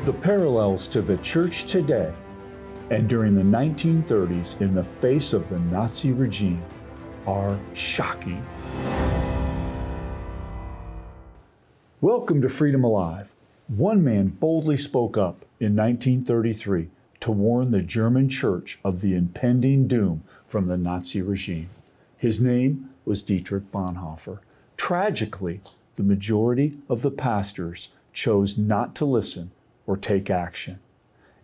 The parallels to the church today and during the 1930s in the face of the Nazi regime are shocking. Welcome to Freedom Alive. One man boldly spoke up in 1933 to warn the German church of the impending doom from the Nazi regime. His name was Dietrich Bonhoeffer. Tragically, the majority of the pastors chose not to listen or take action.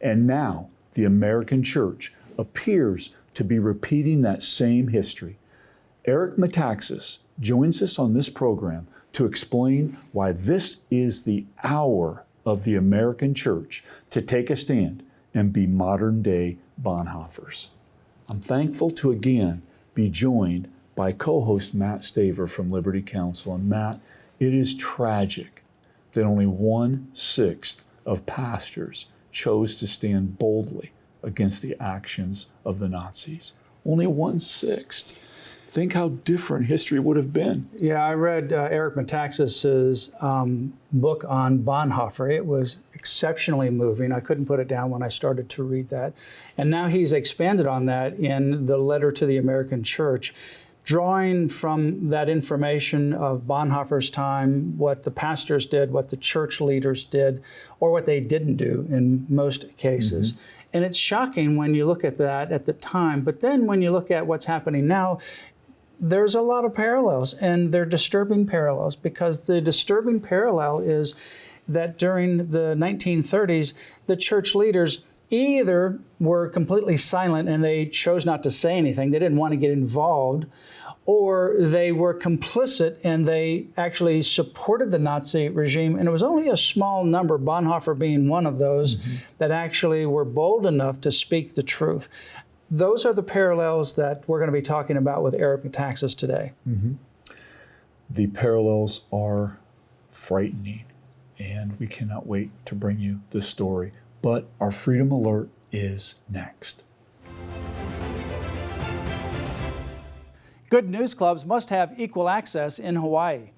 And now the American church appears to be repeating that same history. Eric Metaxas joins us on this program to explain why this is the hour of the American church to take a stand and be modern-day Bonhoeffers. I'm thankful to again be joined by co-host Matt Staver from Liberty Counsel. And Matt, it is tragic that only 1/6 of pastors chose to stand boldly against the actions of the Nazis. Only 1/6. Think how different history would have been. Yeah, I read Eric Metaxas' book on Bonhoeffer. It was exceptionally moving. I couldn't put it down when I started to read that. And now he's expanded on that in the letter to the American church, drawing from that information of Bonhoeffer's time, what the pastors did, what the church leaders did, or what they didn't do in most cases. And it's shocking when you look at that at the time, but then when you look at what's happening now, there's a lot of parallels, and they're disturbing parallels, because the disturbing parallel is that during the 1930s, the church leaders either were completely silent and they chose not to say anything, they didn't want to get involved, or they were complicit and they actually supported the Nazi regime. And it was only a small number, Bonhoeffer being one of those, that actually were bold enough to speak the truth. Those are the parallels that we're going to be talking about with Eric Metaxas today. The parallels are frightening, and we cannot wait to bring you this story. But our Freedom Alert is next. Good news clubs must have equal access in Hawaii.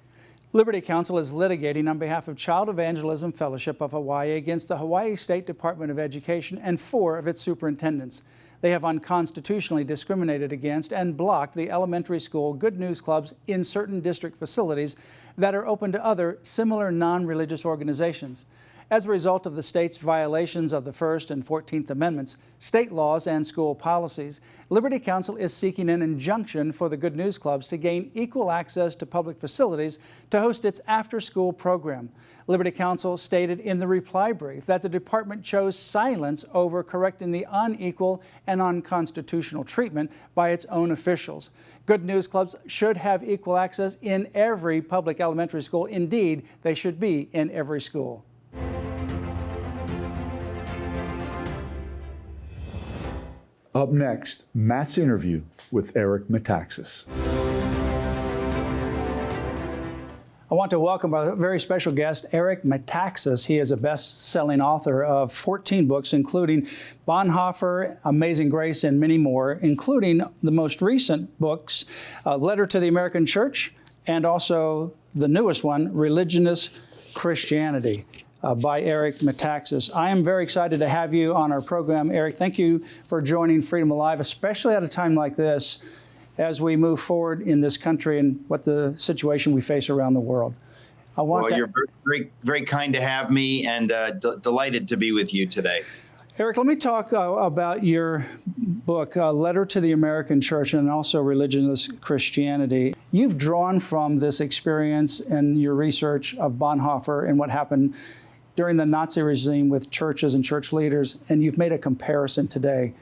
Liberty Counsel is litigating on behalf of Child Evangelism Fellowship of Hawaii against the Hawaii State Department of Education and 4 of its superintendents. They have unconstitutionally discriminated against and blocked the elementary school Good News Clubs in certain district facilities that are open to other similar non-religious organizations. As a result of the state's violations of the First and 14th Amendments, state laws, and school policies, Liberty Counsel is seeking an injunction for the Good News Clubs to gain equal access to public facilities to host its after-school program. Liberty Counsel stated in the reply brief that the department chose silence over correcting the unequal and unconstitutional treatment by its own officials. Good News Clubs should have equal access in every public elementary school. Indeed, they should be in every school. Up next, Matt's interview with Eric Metaxas. I want to welcome a very special guest, Eric Metaxas. He is a best-selling author of 14 books, including Bonhoeffer, Amazing Grace, and many more, including the most recent books, Letter to the American Church, and also the newest one, Religionist Christianity, by Eric Metaxas. I am very excited to have you on our program, Eric. Thank you for joining Freedom Alive, especially at a time like this, as we move forward in this country and what the situation we face around the world. You're very, very kind to have me, and delighted to be with you today. Eric, let me talk about your book, Letter to the American Church, and also Religionist Christianity. You've drawn from this experience and your research of Bonhoeffer and what happened during the Nazi regime with churches and church leaders, and you've made a comparison today.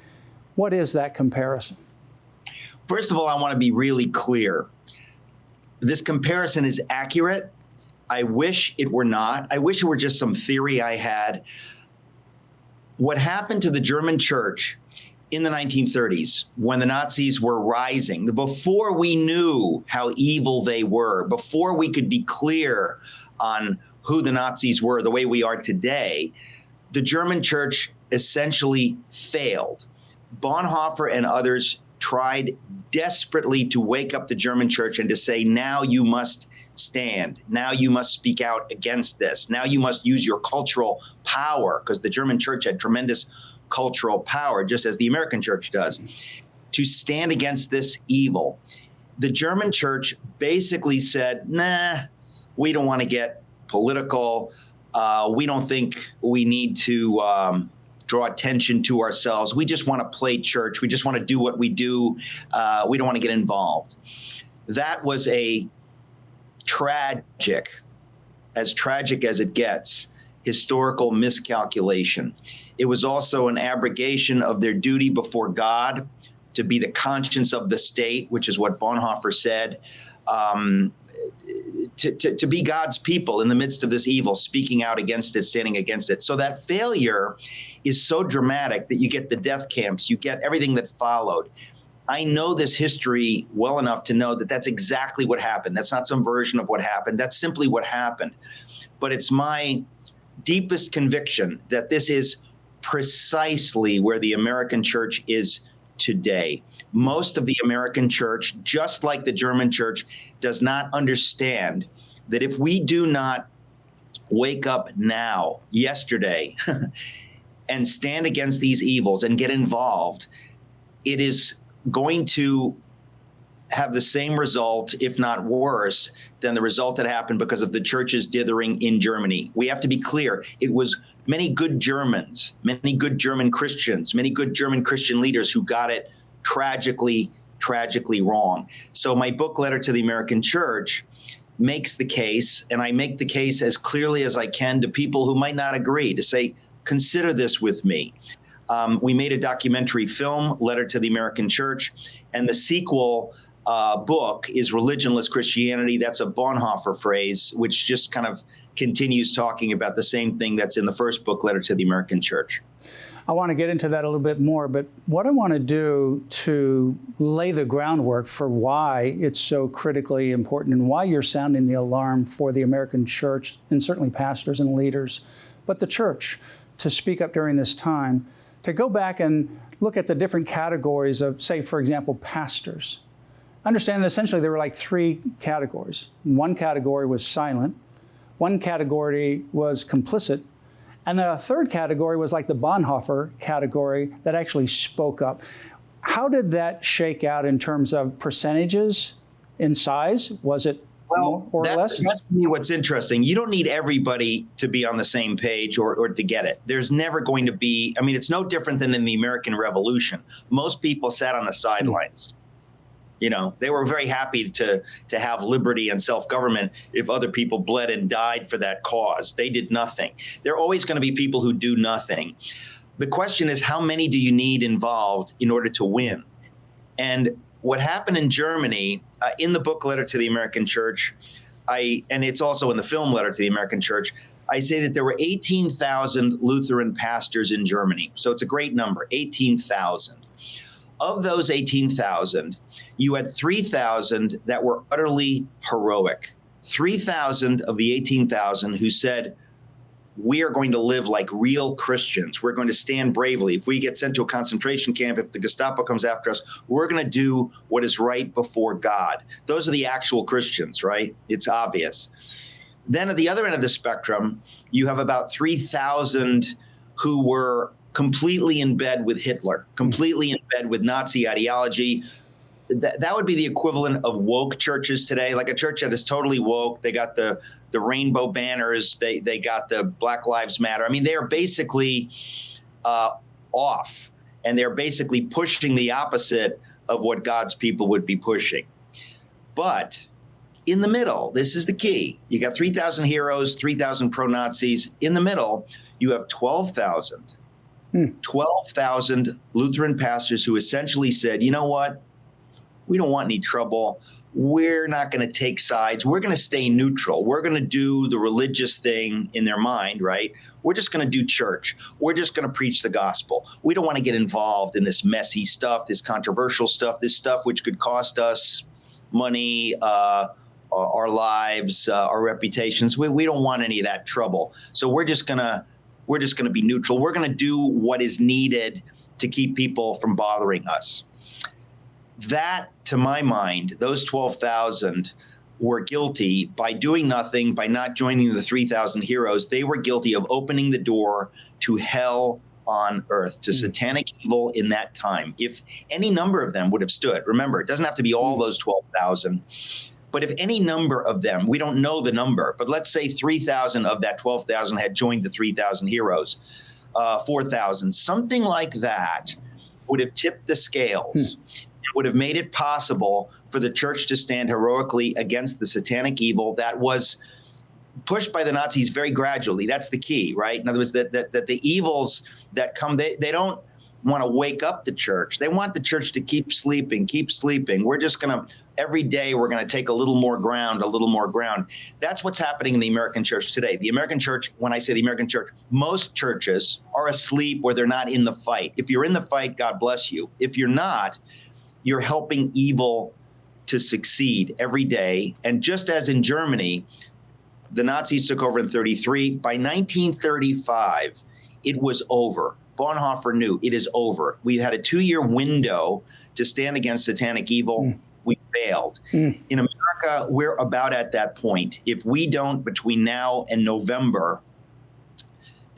What is that comparison? First of all, I want to be really clear. This comparison is accurate. I wish it were not. I wish it were just some theory I had. What happened to the German church in the 1930s, when the Nazis were rising, before we knew how evil they were, before we could be clear on who the Nazis were the way we are today, the German church essentially failed. Bonhoeffer and others tried desperately to wake up the German church and to say, now you must stand. Now you must speak out against this. Now you must use your cultural power, because the German church had tremendous cultural power, just as the American church does, to stand against this evil. The German church basically said, nah, we don't want to get political. We don't think we need to draw attention to ourselves. We just want to play church. We just want to do what we do. We don't want to get involved. That was a tragic as it gets, historical miscalculation. It was also an abrogation of their duty before God to be the conscience of the state, which is what Bonhoeffer said, to be God's people in the midst of this evil, speaking out against it, standing against it. So that failure is so dramatic that you get the death camps, you get everything that followed. I know this history well enough to know that that's exactly what happened. That's not some version of what happened. That's simply what happened. But it's my deepest conviction that this is precisely where the American church is today. Most of the American church, just like the German church, does not understand that if we do not wake up now, yesterday, and stand against these evils and get involved, it is going to have the same result, if not worse, than the result that happened because of the church's dithering in Germany. We have to be clear. It was many good Germans, many good German Christians, many good German Christian leaders who got it tragically wrong. So my book, Letter to the American Church, makes the case, and I make the case as clearly as I can to people who might not agree, to say, consider this with me. We made a documentary film, Letter to the American Church, and the sequel book is Religionless Christianity. That's a Bonhoeffer phrase, which just kind of continues talking about the same thing that's in the first book, Letter to the American Church. I want to get into that a little bit more, but what I want to do to lay the groundwork for why it's so critically important and why you're sounding the alarm for the American church, and certainly pastors and leaders, but the church, to speak up during this time, to go back and look at the different categories of, say, for example, pastors. Understand that essentially there were like three categories. One category was silent, one category was complicit, and the third category was like the Bonhoeffer category that actually spoke up. How did that shake out in terms of percentages in size? Was it more or less? That's to me what's interesting. You don't need everybody to be on the same page or to get it. There's never going to be, I mean, it's no different than in the American Revolution. Most people sat on the sidelines. You know, they were very happy to have liberty and self-government if other people bled and died for that cause. They did nothing. There are always going to be people who do nothing. The question is, how many do you need involved in order to win? And what happened in Germany, in the book Letter to the American Church, and it's also in the film Letter to the American Church, I say that there were 18,000 Lutheran pastors in Germany. So it's a great number, 18,000. Of those 18,000, you had 3,000 that were utterly heroic. 3,000 of the 18,000 who said, we are going to live like real Christians. We're going to stand bravely. If we get sent to a concentration camp, if the Gestapo comes after us, we're going to do what is right before God. Those are the actual Christians, right? It's obvious. Then at the other end of the spectrum, you have about 3,000 who were completely in bed with Hitler, completely in bed with Nazi ideology. That would be the equivalent of woke churches today, like a church that is totally woke. They got the rainbow banners. They got the Black Lives Matter. I mean, they are basically off, and they're basically pushing the opposite of what God's people would be pushing. But in the middle, this is the key. You got 3,000 heroes, 3,000 pro-Nazis. In the middle, you have 12,000 Lutheran pastors who essentially said, you know what? We don't want any trouble. We're not going to take sides. We're going to stay neutral. We're going to do the religious thing in their mind, right? We're just going to do church. We're just going to preach the gospel. We don't want to get involved in this messy stuff, this controversial stuff, this stuff which could cost us money, our lives, our reputations. We don't want any of that trouble. So we're just going to be neutral. We're going to do what is needed to keep people from bothering us. That, to my mind, those 12,000 were guilty by doing nothing, by not joining the 3,000 heroes. They were guilty of opening the door to hell on earth, to satanic evil in that time. If any number of them would have stood, remember, it doesn't have to be all those 12,000, but if any number of them, we don't know the number, but let's say 3,000 of that 12,000 had joined the 3,000 heroes, 4,000, something like that would have tipped the scales. It would have made it possible for the church to stand heroically against the satanic evil that was pushed by the Nazis very gradually. That's the key, right? In other words, that the evils that come, they don't want to wake up the church. They want the church to keep sleeping, keep sleeping. We're just going to, every day, we're going to take a little more ground, a little more ground. That's what's happening in the American church today. The American church, when I say the American church, most churches are asleep or they're not in the fight. If you're in the fight, God bless you. If you're not, you're helping evil to succeed every day. And just as in Germany, the Nazis took over in 1933. By 1935, it was over. Bonhoeffer knew it is over. We had a 2-year window to stand against satanic evil. We failed. In America, we're about at that point. If we don't, between now and November,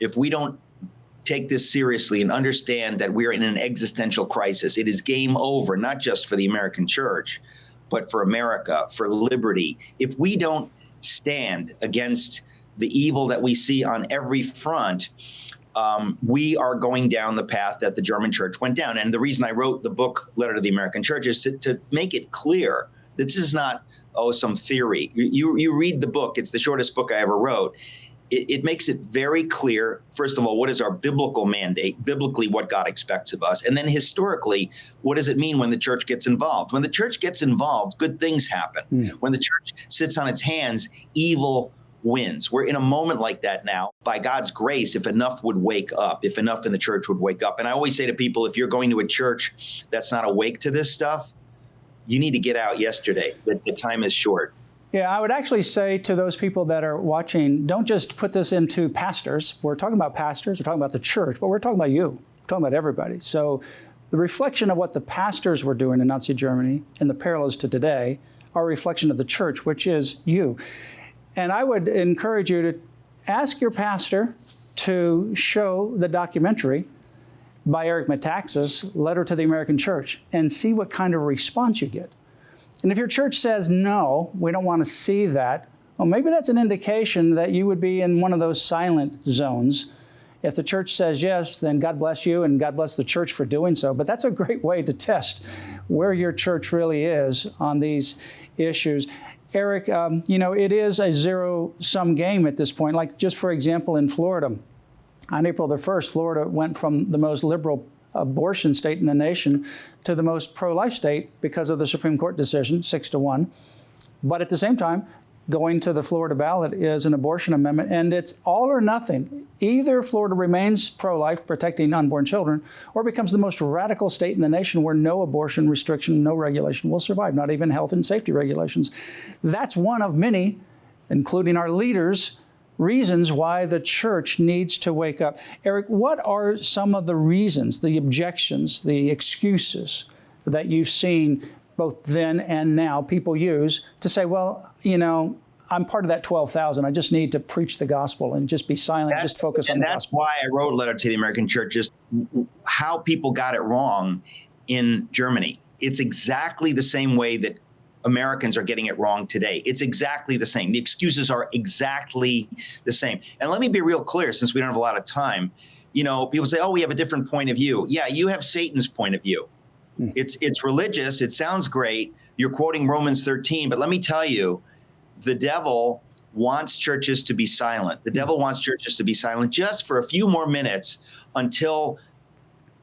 if we don't take this seriously and understand that we're in an existential crisis, it is game over, not just for the American church, but for America, for liberty. If we don't stand against the evil that we see on every front, we are going down the path that the German church went down. And the reason I wrote the book, Letter to the American Church, is to make it clear that this is not, some theory. You read the book. It's the shortest book I ever wrote. It makes it very clear, first of all, what is our biblical mandate, biblically what God expects of us, and then historically, what does it mean when the church gets involved? When the church gets involved, good things happen. When the church sits on its hands, evil wins. We're in a moment like that now. By God's grace, if enough would wake up, if enough in the church would wake up. And I always say to people, if you're going to a church that's not awake to this stuff, you need to get out yesterday. The time is short. Yeah, I would actually say to those people that are watching, don't just put this into pastors. We're talking about pastors, we're talking about the church, but we're talking about you. We're talking about everybody. So the reflection of what the pastors were doing in Nazi Germany and the parallels to today are a reflection of the church, which is you. And I would encourage you to ask your pastor to show the documentary by Eric Metaxas, Letter to the American Church, and see what kind of response you get. And if your church says, no, we don't want to see that, well, maybe that's an indication that you would be in one of those silent zones. If the church says yes, then God bless you and God bless the church for doing so. But that's a great way to test where your church really is on these issues. Eric, it is a zero-sum game at this point. Like just for example, in Florida, on April the 1st, Florida went from the most liberal abortion state in the nation to the most pro-life state because of the Supreme Court decision, 6-1. But at the same time, going to the Florida ballot is an abortion amendment, and it's all or nothing. Either Florida remains pro-life, protecting unborn children, or becomes the most radical state in the nation where no abortion restriction, no regulation will survive, not even health and safety regulations. That's one of many, including our leaders, reasons why the church needs to wake up. Eric, what are some of the reasons, the objections, the excuses that you've seen both then and now people use to say, well, I'm part of that 12,000. I just need to preach the gospel and just be silent, just focus on the gospel. And that's why I wrote Letter to the American Church, just how people got it wrong in Germany. It's exactly the same way that Americans are getting it wrong today. It's exactly the same. The excuses are exactly the same. And let me be real clear, since we don't have a lot of time. People say, oh, we have a different point of view. Yeah, you have Satan's point of view. It's religious. It sounds great. You're quoting Romans 13. But let me tell you, the devil wants churches to be silent. The devil wants churches to be silent just for a few more minutes until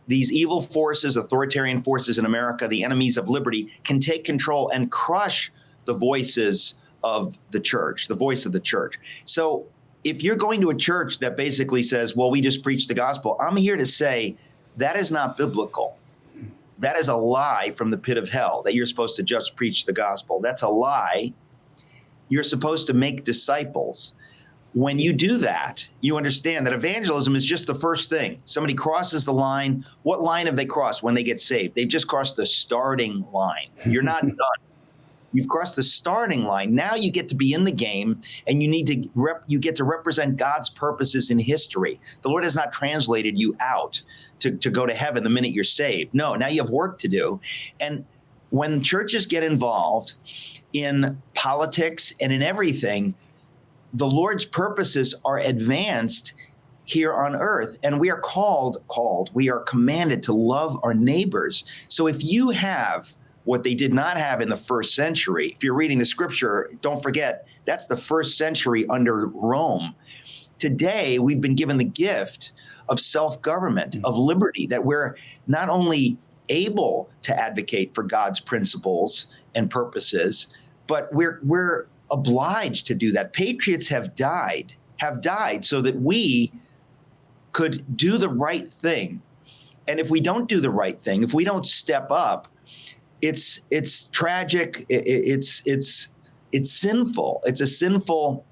these evil forces, authoritarian forces in America, the enemies of liberty, can take control and crush the voices of the church, the voice of the church. So if you're going to a church that basically says, well, we just preach the gospel, I'm here to say that is not biblical. That is a lie from the pit of hell, that you're supposed to just preach the gospel. That's a lie. You're supposed to make disciples. when you do that, you understand that evangelism is just the first thing. Somebody crosses the line. What line have they crossed when they get saved? They've just crossed the starting line. You're not done. You've crossed the starting line. Now you get to be in the game, and you get to represent God's purposes in history. The Lord has not translated you out to go to heaven the minute you're saved. No, now you have work to do. And when churches get involved in politics and in everything, the Lord's purposes are advanced here on earth, and we are we are commanded to love our neighbors. So if you have what they did not have in the first century, if you're reading the scripture, don't forget, that's the first century under Rome. Today, we've been given the gift of self-government, of liberty, that we're not only able to advocate for God's principles and purposes, but we're obliged to do that. Patriots have died so that we could do the right thing. And if we don't do the right thing, if we don't step up, it's tragic. It's sinful. It's a sinful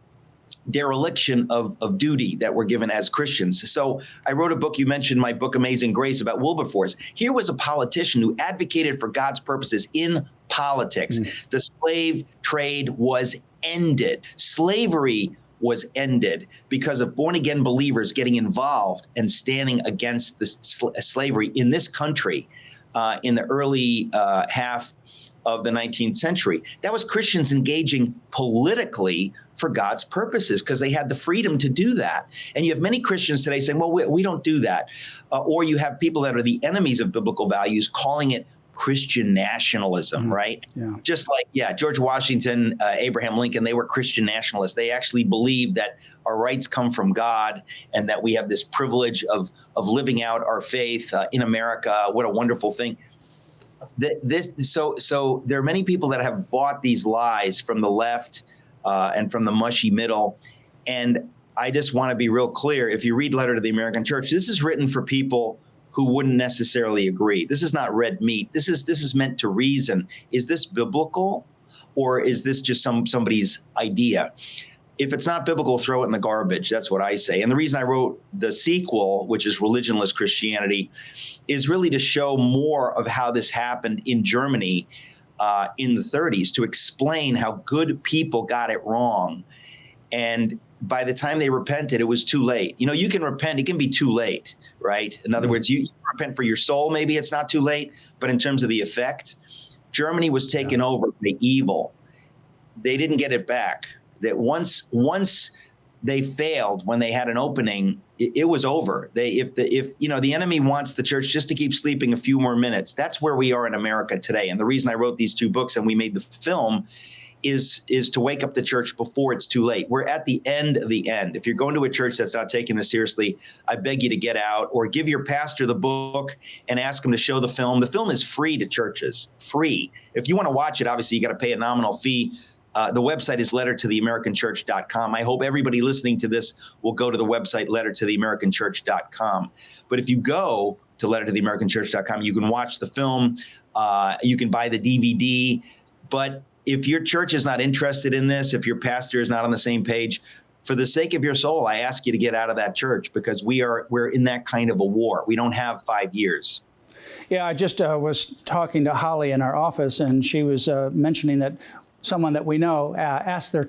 dereliction of duty that we're given as Christians. So I wrote a book, you mentioned my book, Amazing Grace, about Wilberforce. Here was a politician who advocated for God's purposes in politics. The slave trade was ended. Slavery was ended because of born-again believers getting involved and standing against the slavery in this country in the early half of the 19th century. That was Christians engaging politically for God's purposes because they had the freedom to do that. And you have many Christians today saying, well, we don't do that. Or you have people that are the enemies of biblical values calling it Christian nationalism, right? Yeah. Just like, George Washington, Abraham Lincoln, they were Christian nationalists. They actually believed that our rights come from God and that we have this privilege of living out our faith in America. What a wonderful thing. So there are many people that have bought these lies from the left and from the mushy middle. And I just want to be real clear. If you read Letter to the American Church, this is written for people who wouldn't necessarily agree. This is not red meat. This is meant to reason. Is this biblical, or is this just somebody's idea? If it's not biblical, throw it in the garbage. That's what I say. And the reason I wrote the sequel, which is Religionless Christianity, is really to show more of how this happened in Germany in the 30s, to explain how good people got it wrong. And by the time they repented, it was too late. You know, you can repent. It can be too late, right? In other words, you repent for your soul. Maybe it's not too late. But in terms of the effect, Germany was taken over by evil. They didn't get it back. That once they failed when they had an opening, it was over. If the enemy wants the church just to keep sleeping a few more minutes, that's where we are in America today. And the reason I wrote these two books and we made the film is to wake up the church before it's too late. We're at the end of the end. If you're going to a church that's not taking this seriously, I beg you to get out, or give your pastor the book and ask him to show the film. The film is free to churches, free. If you want to watch it, obviously you got to pay a nominal fee. The website is lettertotheamericanchurch.com. I hope everybody listening to this will go to the website lettertotheamericanchurch.com. But if you go to lettertotheamericanchurch.com, you can watch the film, you can buy the DVD. But if your church is not interested in this, if your pastor is not on the same page, for the sake of your soul, I ask you to get out of that church, because we're in that kind of a war. We don't have 5 years. Yeah, I just was talking to Holly in our office, and she was mentioning that someone that we know asked their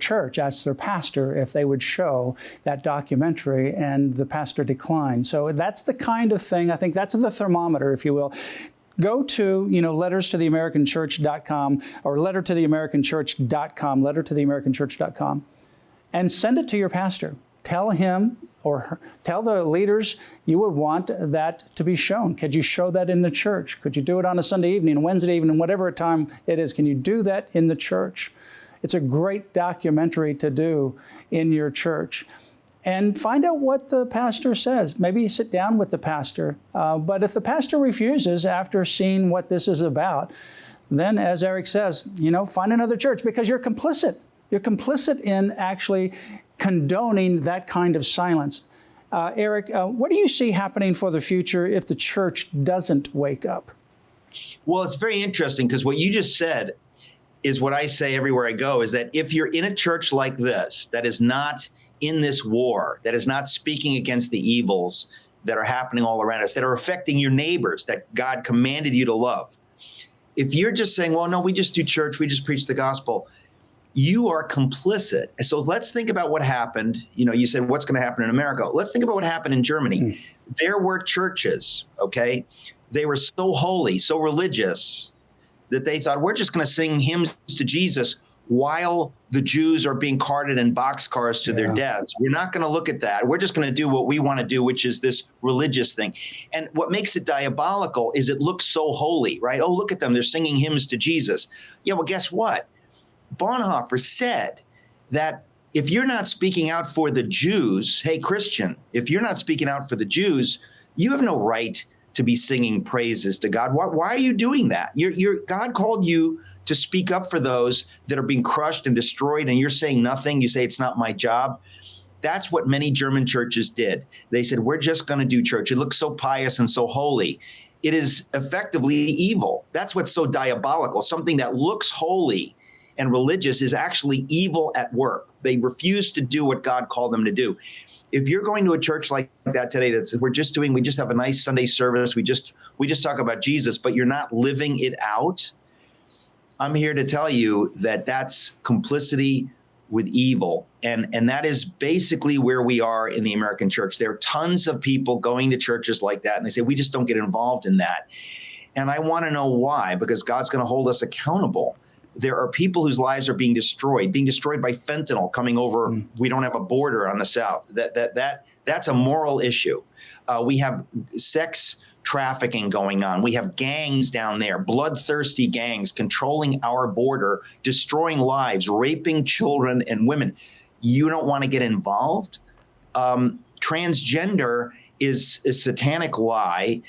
pastor if they would show that documentary, and the pastor declined. So that's the kind of thing, I think that's the thermometer, if you will. Go to, letterstotheamericanchurch.com or lettertotheamericanchurch.com, lettertotheamericanchurch.com, and send it to your pastor. Tell him or her, tell the leaders you would want that to be shown. Could you show that in the church? Could you do it on a Sunday evening, Wednesday evening, whatever time it is? Can you do that in the church? It's a great documentary to do in your church. And find out what the pastor says. Maybe sit down with the pastor. But if the pastor refuses after seeing what this is about, then, as Eric says, find another church, because you're complicit. You're complicit in actually condoning that kind of silence. Eric, what do you see happening for the future if the church doesn't wake up? Well, it's very interesting, because what you just said is what I say everywhere I go, is that if you're in a church like this that is not in this war, that is not speaking against the evils that are happening all around us, that are affecting your neighbors, that God commanded you to love. If you're just saying, well, no, we just do church, we just preach the gospel, you are complicit. So let's think about what happened. You said, what's going to happen in America? Let's think about what happened in Germany. There were churches, okay? They were so holy, so religious, that they thought, we're just going to sing hymns to Jesus while the Jews are being carted in boxcars to their deaths. We're not going to look at that. We're just going to do what we want to do, which is this religious thing. And what makes it diabolical is it looks so holy, right? Oh, look at them. They're singing hymns to Jesus. Yeah, well, guess what? Bonhoeffer said that if you're not speaking out for the Jews, hey, Christian, if you're not speaking out for the Jews, you have no right to be singing praises to God. Why are you doing that? God called you to speak up for those that are being crushed and destroyed, and you're saying nothing. You say, it's not my job. That's what many German churches did. They said, we're just going to do church. It looks so pious and so holy. It is effectively evil. That's what's so diabolical. Something that looks holy and religious is actually evil at work. They refuse to do what God called them to do. If you're going to a church like that today, that's we just have a nice Sunday service, we just talk about Jesus, but you're not living it out, I'm here to tell you that that's complicity with evil. And that is basically where we are in the American church. There are tons of people going to churches like that, and they say, we just don't get involved in that. And I want to know why, because God's going to hold us accountable. There are people whose lives are being destroyed by fentanyl coming over. We don't have a border on the south. That's a moral issue. We have sex trafficking going on. We have gangs down there, bloodthirsty gangs controlling our border, destroying lives, raping children and women. You don't want to get involved? Transgender is a satanic lie.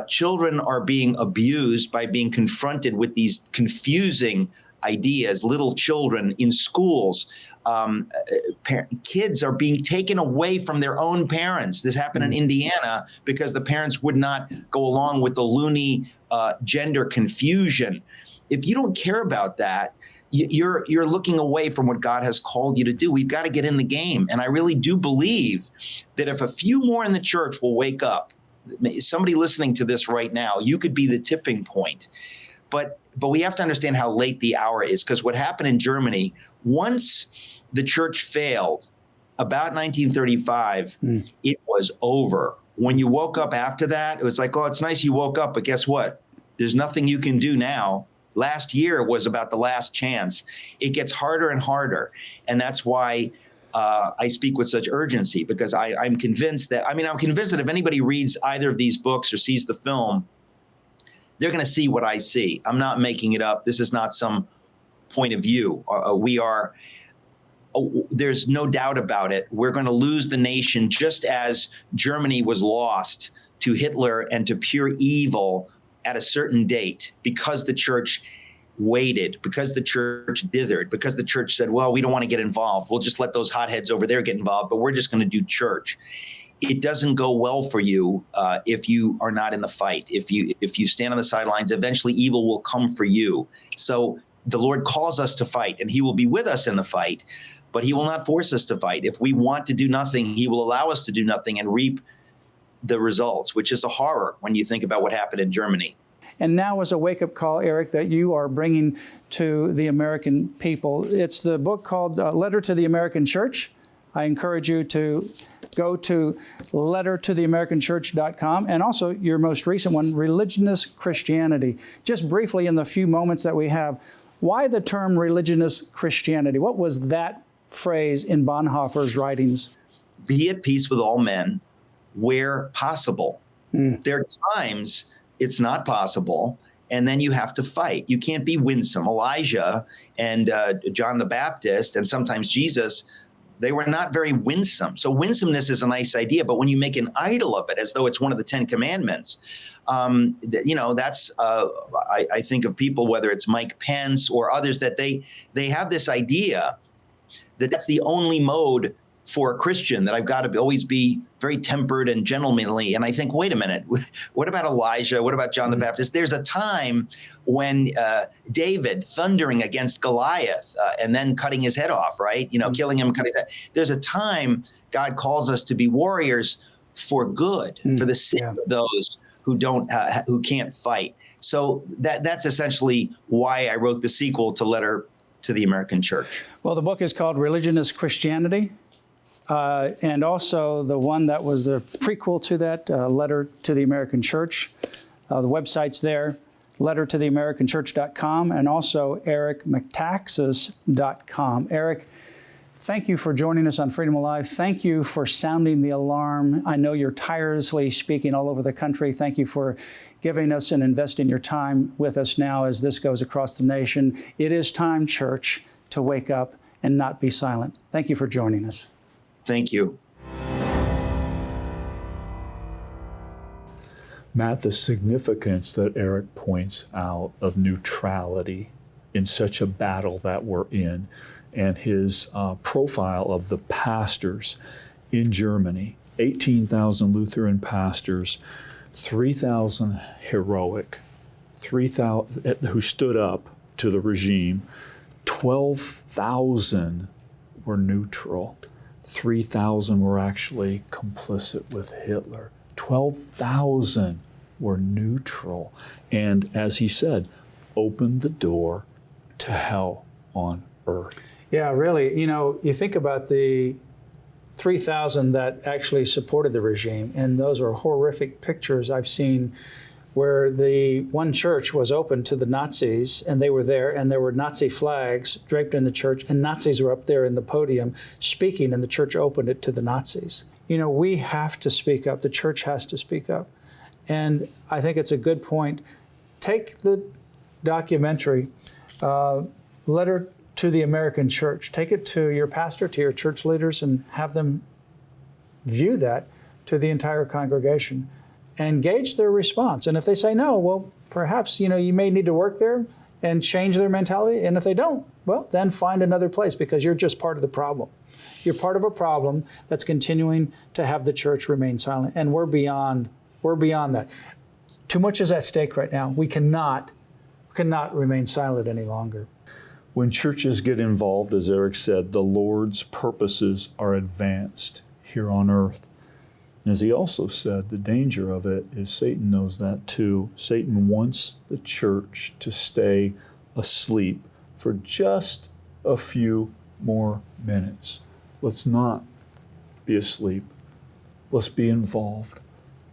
Children are being abused by being confronted with these confusing ideas, little children in schools. Kids are being taken away from their own parents. This happened in Indiana because the parents would not go along with the loony gender confusion. If you don't care about that, you're looking away from what God has called you to do. We've got to get in the game. And I really do believe that if a few more in the church will wake up, somebody listening to this right now, you could be the tipping point. But we have to understand how late the hour is, because what happened in Germany, once the church failed, about 1935, it was over. When you woke up after that, it was like, oh, it's nice you woke up, but guess what? There's nothing you can do now. Last year was about the last chance. It gets harder and harder. And that's why I speak with such urgency, because I'm convinced that if anybody reads either of these books or sees the film, they're going to see what I see. I'm not making it up. This is not some point of view. There's no doubt about it. We're going to lose the nation, just as Germany was lost to Hitler and to pure evil at a certain date, because the church waited, because the church dithered, because the church said, well, we don't want to get involved. We'll just let those hotheads over there get involved, but we're just going to do church. It doesn't go well for you if you are not in the fight. If you stand on the sidelines, eventually evil will come for you. So the Lord calls us to fight, and he will be with us in the fight, but he will not force us to fight. If we want to do nothing, he will allow us to do nothing and reap the results, which is a horror when you think about what happened in Germany. And now is a wake-up call, Eric, that you are bringing to the American people. It's the book called Letter to the American Church. I encourage you to go to lettertotheamericanchurch.com, and also your most recent one, Religionist Christianity. Just briefly, in the few moments that we have, why the term religionist Christianity? What was that phrase in Bonhoeffer's writings? Be at peace with all men where possible. There are times it's not possible, and then you have to fight. You can't be winsome. Elijah and John the Baptist, and sometimes Jesus, they were not very winsome. So winsomeness is a nice idea, but when you make an idol of it as though it's one of the 10 commandments, that's, I think of people, whether it's Mike Pence or others, that they have this idea that that's the only mode for a Christian, that I've got to always be very tempered and gentlemanly. And I think, wait a minute, what about Elijah? What about John the Baptist? There's a time when David thundering against Goliath and then cutting his head off, right? Killing him, cutting his head. There's a time God calls us to be warriors for good, for the sake of those who can't fight. So that's essentially why I wrote the sequel to Letter to the American Church. Well, the book is called Religion is Christianity. And also the one that was the prequel to that, Letter to the American Church. The website's there, lettertotheamericanchurch.com, and also ericmetaxas.com. Eric, thank you for joining us on Freedom Alive. Thank you for sounding the alarm. I know you're tirelessly speaking all over the country. Thank you for giving us and investing your time with us now as this goes across the nation. It is time, church, to wake up and not be silent. Thank you for joining us. Thank you. Matt, the significance that Eric points out of neutrality in such a battle that we're in, and his profile of the pastors in Germany, 18,000 Lutheran pastors, 3,000 heroic, 3,000 who stood up to the regime, 12,000 were neutral. 3,000 were actually complicit with Hitler. 12,000 were neutral. And as he said, opened the door to hell on earth. Yeah, really. You think about the 3,000 that actually supported the regime, and those are horrific pictures I've seen where the one church was open to the Nazis, and they were there, and there were Nazi flags draped in the church, and Nazis were up there in the podium speaking, and the church opened it to the Nazis. We have to speak up. The church has to speak up. And I think it's a good point. Take the documentary, Letter to the American Church. Take it to your pastor, to your church leaders, and have them view that to the entire congregation. And gauge their response. And if they say no, well, perhaps, you may need to work there and change their mentality. And if they don't, well, then find another place, because you're just part of the problem. You're part of a problem that's continuing to have the church remain silent. And we're beyond that. Too much is at stake right now. We cannot remain silent any longer. When churches get involved, as Eric said, the Lord's purposes are advanced here on earth. As he also said, the danger of it is Satan knows that too. Satan wants the church to stay asleep for just a few more minutes. Let's not be asleep. Let's be involved.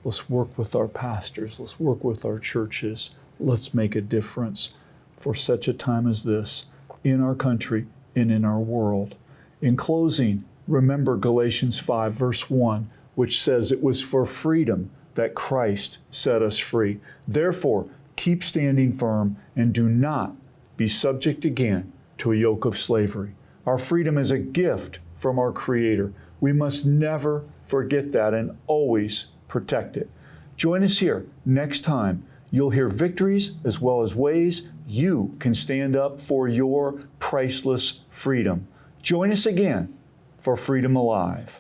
Let's work with our pastors. Let's work with our churches. Let's make a difference for such a time as this in our country and in our world. In closing, remember Galatians 5, verse 1, which says it was for freedom that Christ set us free. Therefore, keep standing firm and do not be subject again to a yoke of slavery. Our freedom is a gift from our Creator. We must never forget that and always protect it. Join us here next time. You'll hear victories as well as ways you can stand up for your priceless freedom. Join us again for Freedom Alive.